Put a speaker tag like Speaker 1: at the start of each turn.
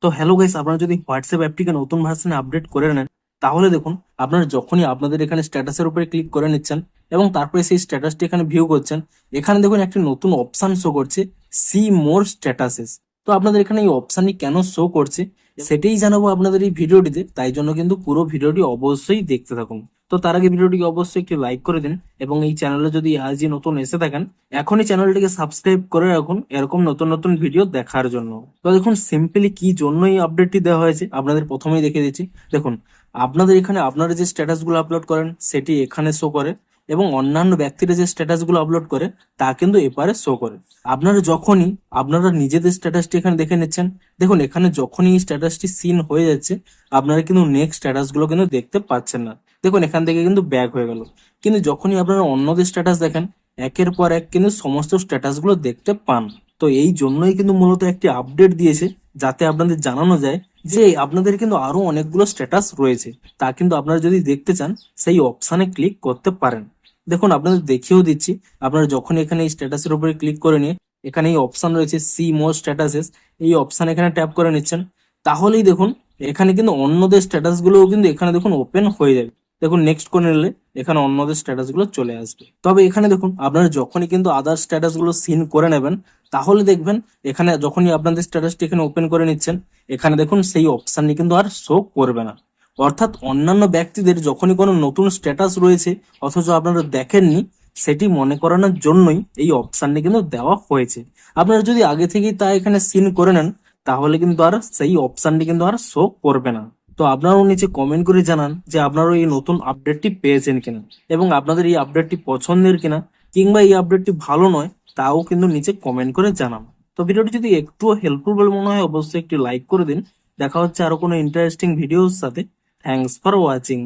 Speaker 1: তো hello guys, আপনারা যদি হোয়াটসঅ্যাপ অ্যাপটিকে নতুন ভার্সনে আপডেট করে নেন, তাহলে দেখুন আপনারা যখনই আপনাদের এখানে স্ট্যাটাসের উপরে ক্লিক করে নিচ্ছেন এবং তারপরে সেই স্ট্যাটাসটি এখানে ভিউ করছেন, এখানে দেখুন একটি নতুন অপশন শো করছে, সি মোর স্ট্যাটাসেস। তো আপনাদের এখানে এই অপশনটি কেন শো করছে সেটাই জানাবো আপনাদের এই ভিডিওটিতে, তাই জন্য কিন্তু পুরো ভিডিওটি অবশ্যই দেখতে থাকুন। তো তার আগে ভিডিওটিকে অবশ্যই একটি লাইক করে দিন এবং এই চ্যানেলে যদি আজই নতুন এসে থাকেন, এখনই চ্যানেলটিকে সাবস্ক্রাইব করে রাখুন এরকম নতুন নতুন ভিডিও দেখার জন্য। তো দেখুন সিম্পলি কি জন্য এই আপডেটটি দেওয়া হয়েছে আপনাদের প্রথমেই দেখে দিচ্ছি। দেখুন, আপনাদের এখানে আপনারা যে স্ট্যাটাস গুলো আপলোড করেন সেটি এখানে শো করে, এবং অন্যান্য ব্যক্তিরা যে স্ট্যাটাস গুলো আপলোড করে তা কিন্তু এপারে শো করে। আপনারা নিজেদের স্ট্যাটাসটি এখানে দেখে নিচ্ছেন, দেখুন এখানে যখনই স্ট্যাটাসটি সিন হয়ে যাচ্ছে আপনারা কিন্তু নেক্সট স্ট্যাটাস গুলো কিন্তু দেখতে পাচ্ছেন না। দেখুন এখান থেকে কিন্তু ব্যাক হয়ে গেল। কিন্তু যখনই আপনারা অন্যদের স্ট্যাটাস দেখেন, একের পর এক কিন্তু সমস্ত স্ট্যাটাস গুলো দেখতে পান। তো এই জন্যই কিন্তু মূলত একটি আপডেট দিয়েছে, যাতে আপনাদের জানানো যায় যে আপনাদের কিন্তু আরো অনেকগুলো স্ট্যাটাস রয়েছে, তা কিন্তু আপনারা যদি দেখতে চান সেই অপশানে ক্লিক করতে পারেন। দেখুন আপনাদের দেখিয়েও দিচ্ছি, আপনারা যখন এখানে এই স্ট্যাটাসের উপরে ক্লিক করে নিয়ে এখানে এই অপশন রয়েছে সি মোর স্ট্যাটাসেস, এই অপশন এখানে ট্যাপ করে নিচ্ছেন, তাহলেই দেখুন এখানে কিন্তু অন্যদের স্ট্যাটাস গুলোও কিন্তু এখানে দেখুন ওপেন হয়ে যাবে। দেখুন নেক্সট করে নিলে এখানে অন্যদের স্ট্যাটাস গুলো চলে আসবে। তবে এখানে দেখুন আপনারা যখনই কিন্তু আদার স্ট্যাটাস গুলো সিন করে নেবেন, তাহলে দেখবেন এখানে যখনই আপনাদের স্ট্যাটাসটি এখানে ওপেন করে নিচ্ছেন, এখানে দেখুন সেই অপশনটি কিন্তু আর শো করবে না। অর্থাৎ অন্যান্য ব্যক্তিদের যখনই কোনো নতুন স্ট্যাটাস রয়েছে অথচ আপনারা দেখেননি, সেটি মনে করানোর জন্যই এই অপশনটি কিন্তু দেওয়া হয়েছে। আপনারা যদি আগে থেকেই তা এখানে সিন করে নেন, তাহলে কিন্তু আর সেই অপশনটি কিন্তু আর শো করবে না। তো আপনারাও নিচে কমেন্ট করে জানান যে আপনারাও এই নতুন আপডেটটি পেয়েছেন কিনা, এবং আপনাদের এই আপডেটটি পছন্দের কিনা, কিংবা এই আপডেটটি ভালো নয় তাও কিন্তু নিচে কমেন্ট করে জানান। তো ভিডিওটি যদি একটু হেল্পফুল বলে মনে হয় অবশ্যই একটি লাইক করে দিন। দেখা হচ্ছে আরো কোনো ইন্টারেস্টিং ভিডিওর সাথে। Thanks for watching.